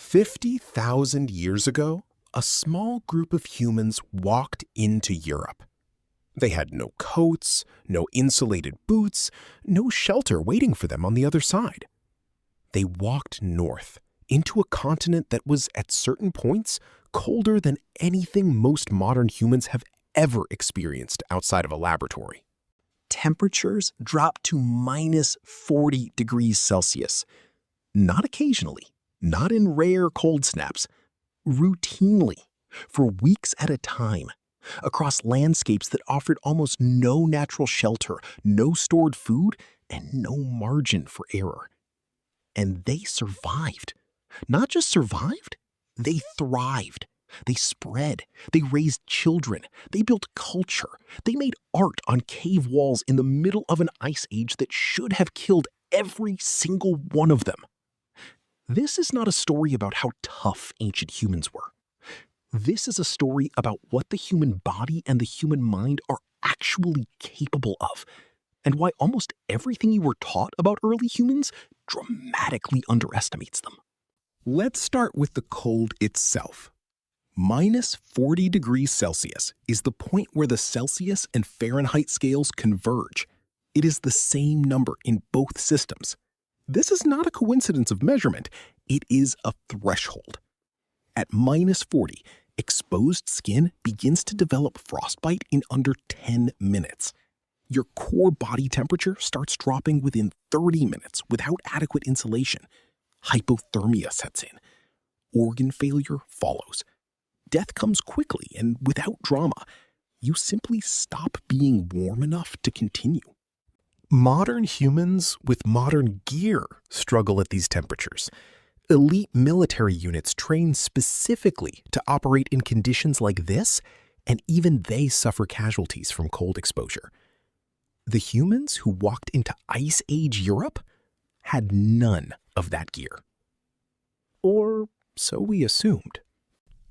50,000 years ago, a small group of humans walked into Europe. They had no coats, no insulated boots, no shelter waiting for them on the other side. They walked north into a continent that was, at certain points, colder than anything most modern humans have ever experienced outside of a laboratory. Temperatures dropped to minus 40 degrees Celsius. Not occasionally, not in rare cold snaps, routinely, for weeks at a time, across landscapes that offered almost no natural shelter, no stored food, and no margin for error. And they survived. Not just survived, they thrived. They spread. They raised children. They built culture. They made art on cave walls in the middle of an ice age that should have killed every single one of them. This is not a story about how tough ancient humans were. This is a story about what the human body and the human mind are actually capable of, and why almost everything you were taught about early humans dramatically underestimates them. Let's start with the cold itself. Minus 40 degrees Celsius is the point where the Celsius and Fahrenheit scales converge. It is the same number in both systems. This is not a coincidence of measurement. It is a threshold. At minus 40, exposed skin begins to develop frostbite in under 10 minutes. Your core body temperature starts dropping within 30 minutes without adequate insulation. Hypothermia sets in. Organ failure follows. Death comes quickly and without drama. You simply stop being warm enough to continue. Modern humans with modern gear struggle at these temperatures. Elite military units train specifically to operate in conditions like this, and even they suffer casualties from cold exposure. The humans who walked into Ice Age Europe had none of that gear. Or so we assumed.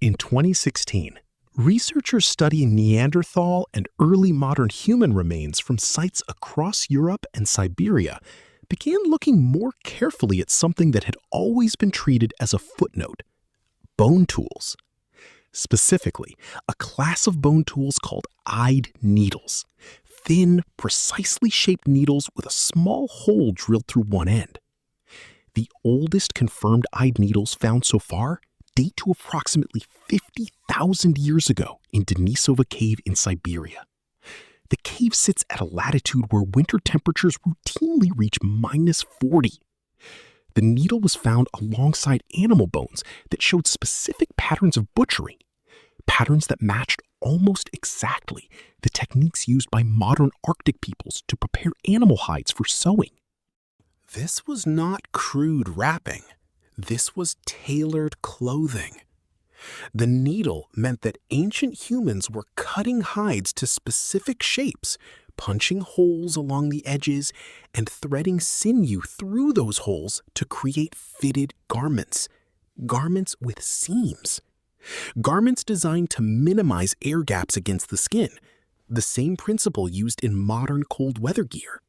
In 2016, researchers studying Neanderthal and early modern human remains from sites across Europe and Siberia began looking more carefully at something that had always been treated as a footnote: bone tools. Specifically, a class of bone tools called eyed needles. Thin, precisely shaped needles with a small hole drilled through one end. The oldest confirmed eyed needles found so far date to approximately 50,000 years ago in Denisova Cave in Siberia. The cave sits at a latitude where winter temperatures routinely reach minus 40. The needle was found alongside animal bones that showed specific patterns of butchering, patterns that matched almost exactly the techniques used by modern Arctic peoples to prepare animal hides for sewing. This was not crude wrapping. This was tailored clothing. The needle meant that ancient humans were cutting hides to specific shapes, punching holes along the edges, and threading sinew through those holes to create fitted garments. Garments with seams. Garments designed to minimize air gaps against the skin, the same principle used in modern cold weather gear.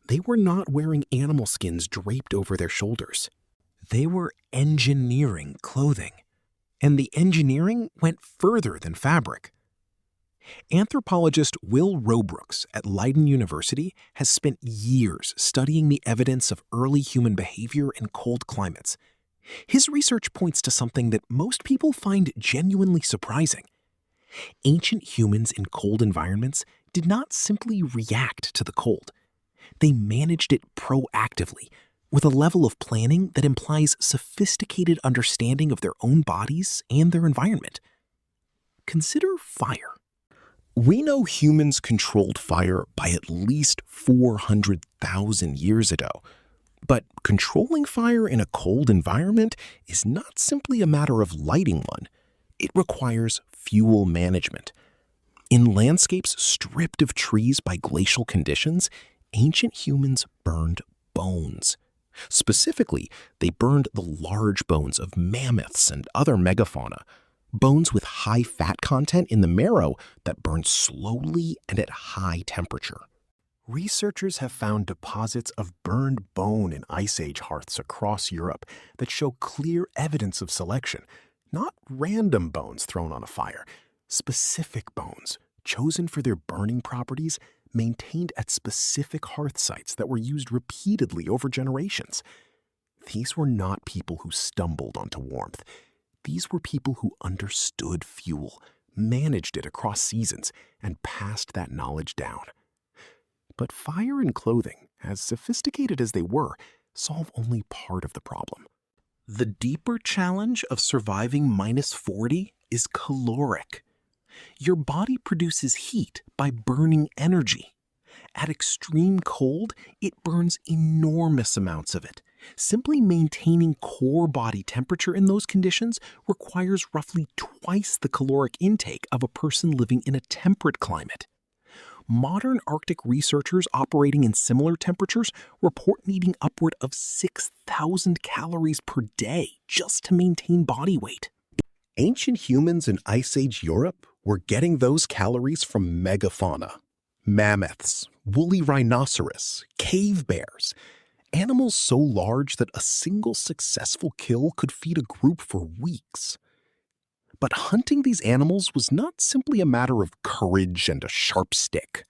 They were not wearing animal skins draped over their shoulders. They were engineering clothing. And the engineering went further than fabric. Anthropologist Will Robrooks at Leiden University has spent years studying the evidence of early human behavior in cold climates. His research points to something that most people find genuinely surprising. Ancient humans in cold environments did not simply react to the cold. They managed it proactively, with a level of planning that implies sophisticated understanding of their own bodies and their environment. Consider fire. We know humans controlled fire by at least 400,000 years ago. But controlling fire in a cold environment is not simply a matter of lighting one. It requires fuel management. In landscapes stripped of trees by glacial conditions, ancient humans burned bones. Specifically, they burned the large bones of mammoths and other megafauna, bones with high fat content in the marrow that burned slowly and at high temperature. Researchers have found deposits of burned bone in Ice Age hearths across Europe that show clear evidence of selection, not random bones thrown on a fire, specific bones chosen for their burning properties, maintained at specific hearth sites that were used repeatedly over generations. These were not people who stumbled onto warmth. These were people who understood fuel, managed it across seasons, and passed that knowledge down. But fire and clothing, as sophisticated as they were, solve only part of the problem. The deeper challenge of surviving -40 is caloric. Your body produces heat by burning energy. At extreme cold, it burns enormous amounts of it. Simply maintaining core body temperature in those conditions requires roughly twice the caloric intake of a person living in a temperate climate. Modern Arctic researchers operating in similar temperatures report needing upward of 6,000 calories per day just to maintain body weight. Ancient humans in Ice Age Europe were getting those calories from megafauna. Mammoths, woolly rhinoceros, cave bears, animals so large that a single successful kill could feed a group for weeks. But hunting these animals was not simply a matter of courage and a sharp stick.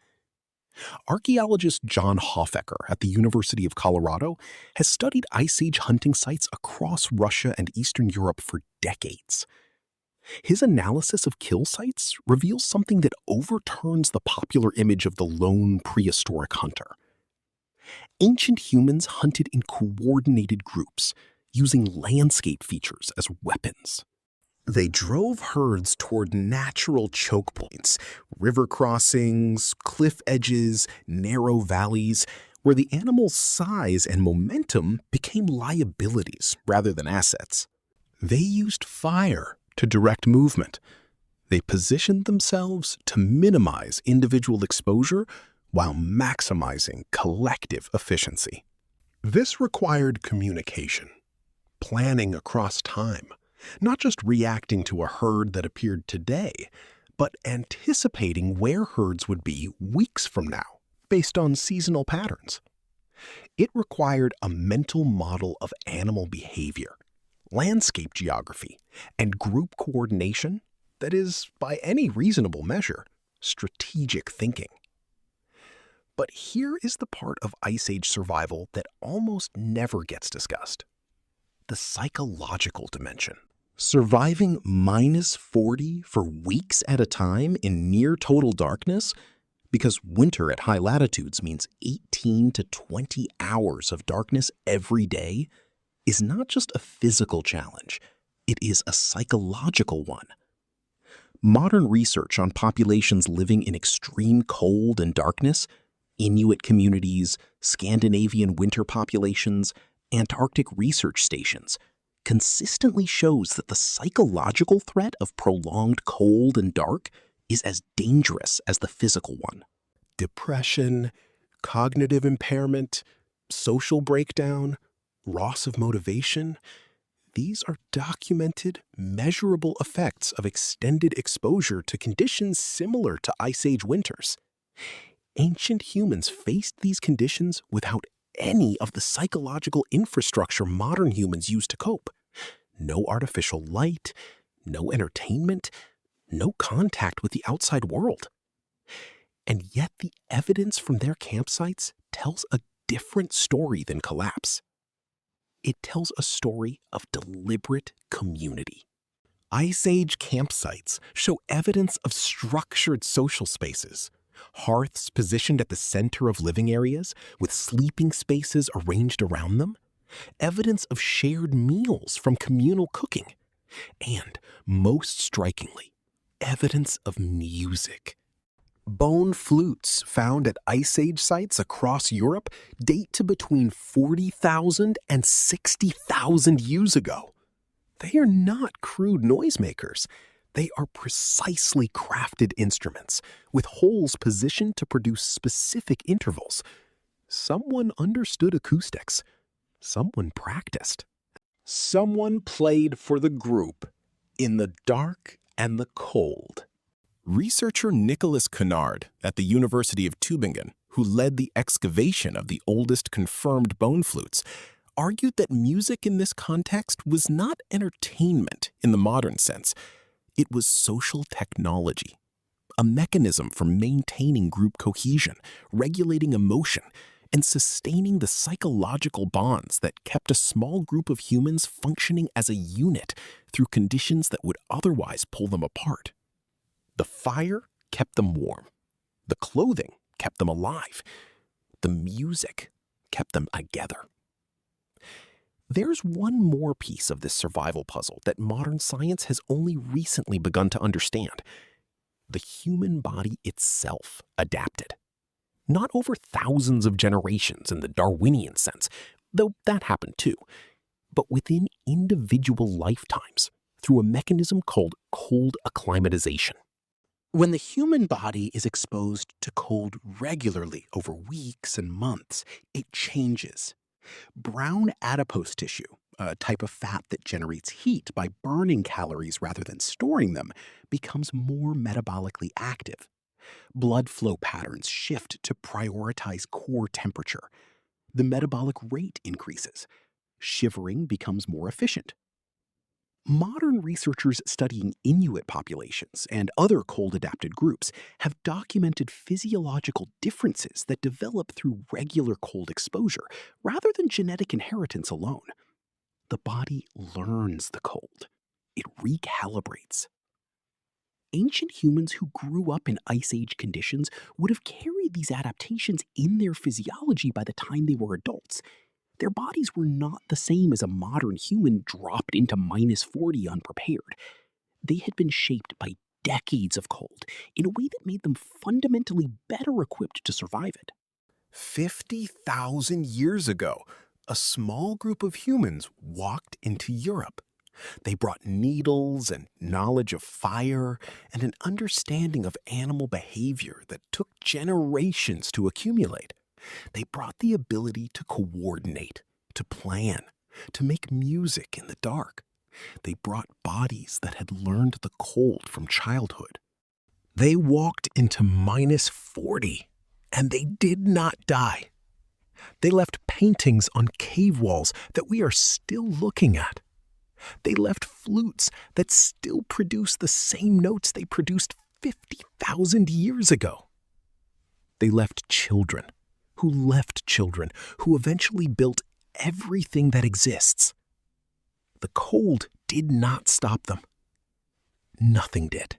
Archaeologist John Hofecker at the University of Colorado has studied Ice Age hunting sites across Russia and Eastern Europe for decades. His analysis of kill sites reveals something that overturns the popular image of the lone prehistoric hunter. Ancient humans hunted in coordinated groups, using landscape features as weapons. They drove herds toward natural choke points, river crossings, cliff edges, narrow valleys, where the animal's size and momentum became liabilities rather than assets. They used fire to direct movement. They positioned themselves to minimize individual exposure while maximizing collective efficiency. This required communication, planning across time, not just reacting to a herd that appeared today, but anticipating where herds would be weeks from now, based on seasonal patterns. It required a mental model of animal behavior, landscape geography, and group coordination that is, by any reasonable measure, strategic thinking. But here is the part of Ice Age survival that almost never gets discussed: the psychological dimension. Surviving -40 for weeks at a time in near total darkness, because winter at high latitudes means 18 to 20 hours of darkness every day, is not just a physical challenge, it is a psychological one. Modern research on populations living in extreme cold and darkness, Inuit communities, Scandinavian winter populations, Antarctic research stations, consistently shows that the psychological threat of prolonged cold and dark is as dangerous as the physical one. Depression, cognitive impairment, social breakdown, loss of motivation, these are documented, measurable effects of extended exposure to conditions similar to Ice Age winters. Ancient humans faced these conditions without any of the psychological infrastructure modern humans use to cope. No artificial light, no entertainment, no contact with the outside world. And yet the evidence from their campsites tells a different story than collapse. It tells a story of deliberate community. Ice Age campsites show evidence of structured social spaces, hearths positioned at the center of living areas with sleeping spaces arranged around them, evidence of shared meals from communal cooking, and, most strikingly, evidence of music. Bone flutes found at Ice Age sites across Europe date to between 40,000 and 60,000 years ago. They are not crude noisemakers. They are precisely crafted instruments, with holes positioned to produce specific intervals. Someone understood acoustics. Someone practiced. Someone played for the group in the dark and the cold. Researcher Nicholas Kennard at the University of Tübingen who led the excavation of the oldest confirmed bone flutes, argued that music in this context was not entertainment in the modern sense. It was social technology, a mechanism for maintaining group cohesion, regulating emotion, and sustaining the psychological bonds that kept a small group of humans functioning as a unit through conditions that would otherwise pull them apart. The fire kept them warm. The clothing kept them alive. The music kept them together. There's one more piece of this survival puzzle that modern science has only recently begun to understand. The human body itself adapted. Not over thousands of generations in the Darwinian sense, though that happened too, but within individual lifetimes through a mechanism called cold acclimatization. When the human body is exposed to cold regularly over weeks and months, it changes. Brown adipose tissue, a type of fat that generates heat by burning calories rather than storing them, becomes more metabolically active. Blood flow patterns shift to prioritize core temperature. The metabolic rate increases. Shivering becomes more efficient. Modern researchers studying Inuit populations and other cold-adapted groups have documented physiological differences that develop through regular cold exposure rather than genetic inheritance alone. The body learns the cold. It recalibrates. Ancient humans who grew up in Ice Age conditions would have carried these adaptations in their physiology by the time they were adults. Their bodies were not the same as a modern human dropped into -40 unprepared. They had been shaped by decades of cold in a way that made them fundamentally better equipped to survive it. 50,000 years ago, a small group of humans walked into Europe. They brought needles and knowledge of fire and an understanding of animal behavior that took generations to accumulate. They brought the ability to coordinate, to plan, to make music in the dark. They brought bodies that had learned the cold from childhood. They walked into -40, and they did not die. They left paintings on cave walls that we are still looking at. They left flutes that still produce the same notes they produced 50,000 years ago. They left children who eventually built everything that exists. The cold did not stop them. Nothing did.